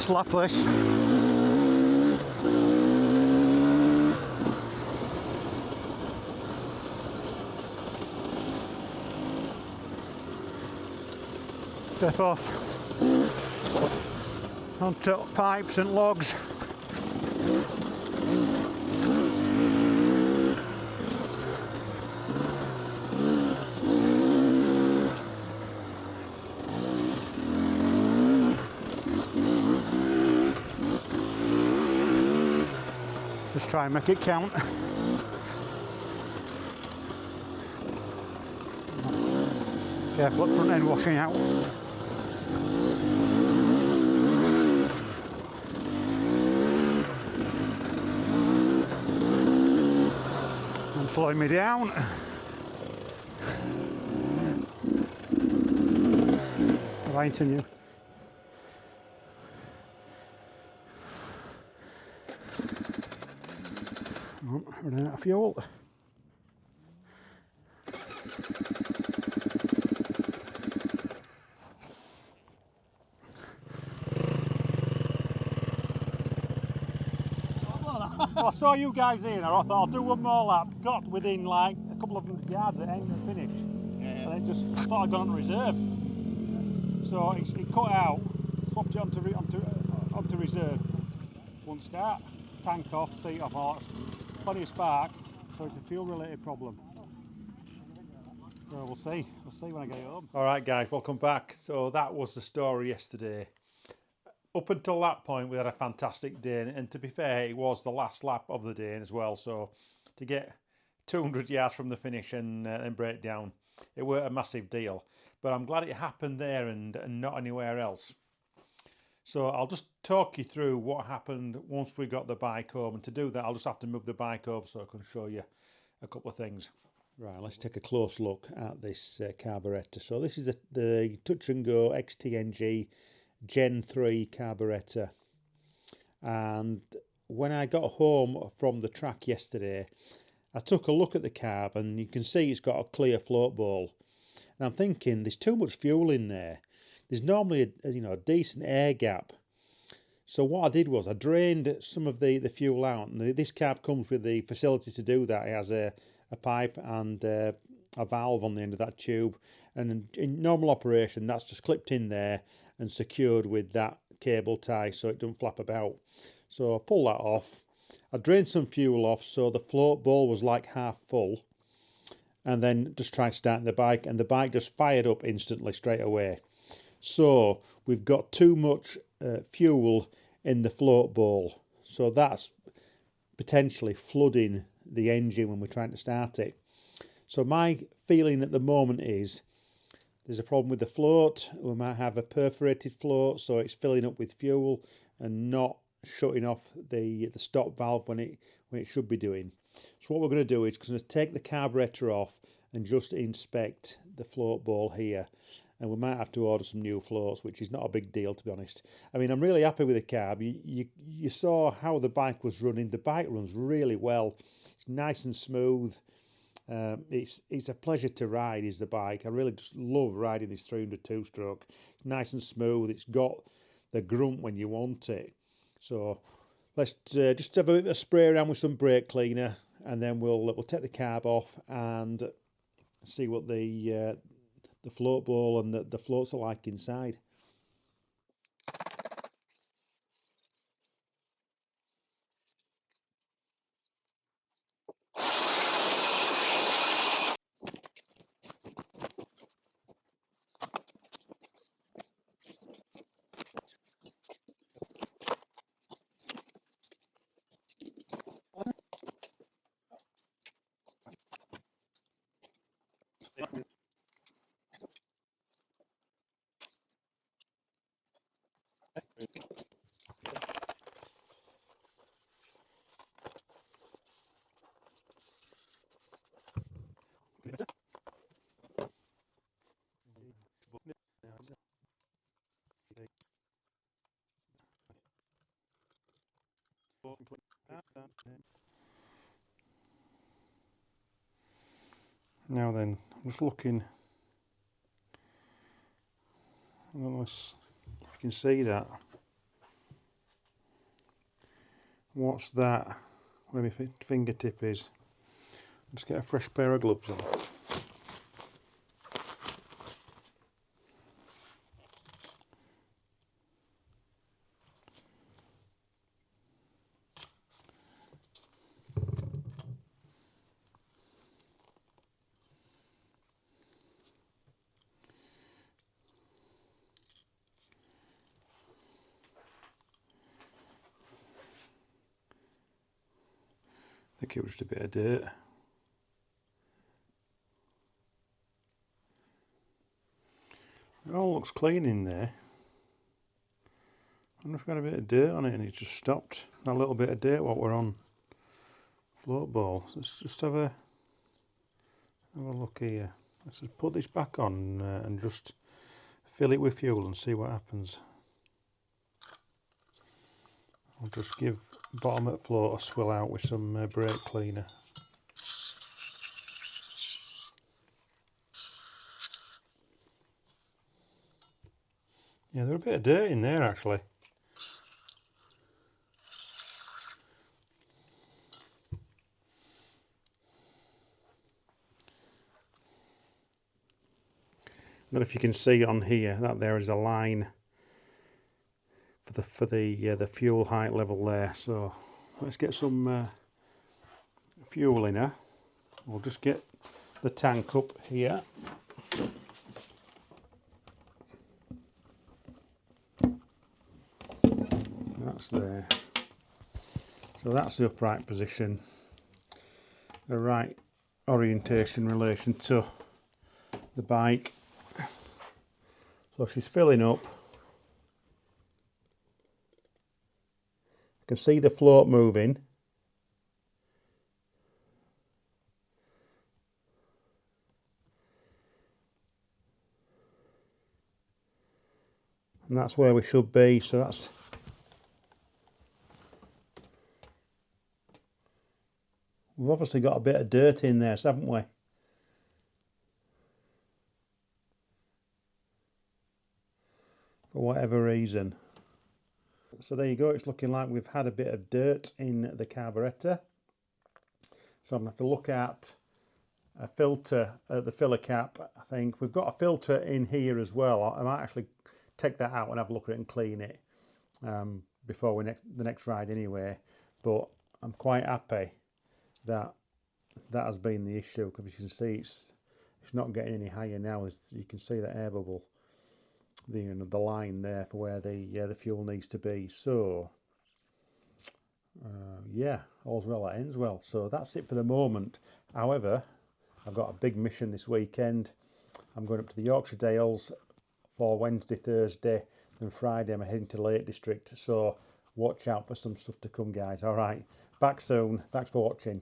last lap this. Step off onto pipes and logs. Just try and make it count. Careful at front end washing out. And slowing me down. Right in you. Running out of fuel. Well, I saw you guys in, I thought I'll do one more lap. Got within like a couple of hundred yards at end and finish. And then just thought I'd gone on reserve. So it cut out, swapped it onto reserve. Won't start. Tank off, seat off, all that's plenty of spark. So it's a fuel related problem. So we'll see when I get home. Alright guys, welcome back. So that was the story yesterday. Up until that point we had a fantastic day, and to be fair it was the last lap of the day as well, so to get 200 yards from the finish and break down, it weren't a massive deal, but I'm glad it happened there and not anywhere else. So I'll just talk you through what happened once we got the bike home, and to do that I'll just have to move the bike over so I can show you a couple of things. Right, let's take a close look at this carburettor. So this is the Touch and Go XTNG Gen 3 carburettor, and when I got home from the track yesterday I took a look at the carb and you can see it's got a clear float bowl, and I'm thinking there's too much fuel in there. There's normally a decent air gap. So what I did was I drained some of the fuel out, and this carb comes with the facility to do that. It has a pipe and a valve on the end of that tube, and in normal operation that's just clipped in there and secured with that cable tie so it doesn't flap about. So I pull that off. I drained some fuel off so the float bowl was like half full, and then just tried starting the bike, and the bike just fired up instantly straight away. So we've got too much fuel in the float bowl, so that's potentially flooding the engine when we're trying to start it. So my feeling at the moment is there's a problem with the float. We might have a perforated float, so it's filling up with fuel and not shutting off the stop valve when it should be doing. So what we're going to do is going to take the carburettor off and just inspect the float bowl here, and we might have to order some new floats, which is not a big deal, to be honest. I mean, I'm really happy with the carb. You saw how the bike was running. The bike runs really well. It's nice and smooth. It's a pleasure to ride, is the bike. I really just love riding this 300 two-stroke. It's nice and smooth. It's got the grunt when you want it. So let's just have a bit of a spray around with some brake cleaner, and then we'll take the carb off and see what the float bowl and the floats are like inside. Now then, I'm just looking. I don't know if you can see that. What's that? Where my fingertip is. Just get a fresh pair of gloves on. I think it was just a bit of dirt. It all looks clean in there. I wonder if we had a bit of dirt on it and it just stopped. That little bit of dirt while we're on float ball. So let's just have a look here. Let's just put this back on and just fill it with fuel and see what happens. I'll just give bottom at float a swill out with some brake cleaner. Yeah, there's a bit of dirt in there actually. I don't know if you can see on here that there is a line for the fuel height level there. So let's get some fuel in her. We'll just get the tank up here. That's there. So that's the upright position, the right orientation in relation to the bike. So she's filling up. I can see the float moving. And that's where we should be. So that's we've obviously got a bit of dirt in there, haven't we? For whatever reason. So there you go, it's looking like we've had a bit of dirt in the carburettor. So I'm going to have to look at a filter at the filler cap. I think we've got a filter in here as well. I might actually take that out and have a look at it and clean it before the next ride anyway. But I'm quite happy that that has been the issue, because you can see it's not getting any higher now. You can see the air bubble, the line there for where the fuel needs to be. So yeah, all's well that ends well. So that's it for the moment. However, I've got a big mission this weekend. I'm going up to the Yorkshire Dales for Wednesday, Thursday, then Friday I'm heading to Lake District. So watch out for some stuff to come, guys. All right, back soon. Thanks for watching.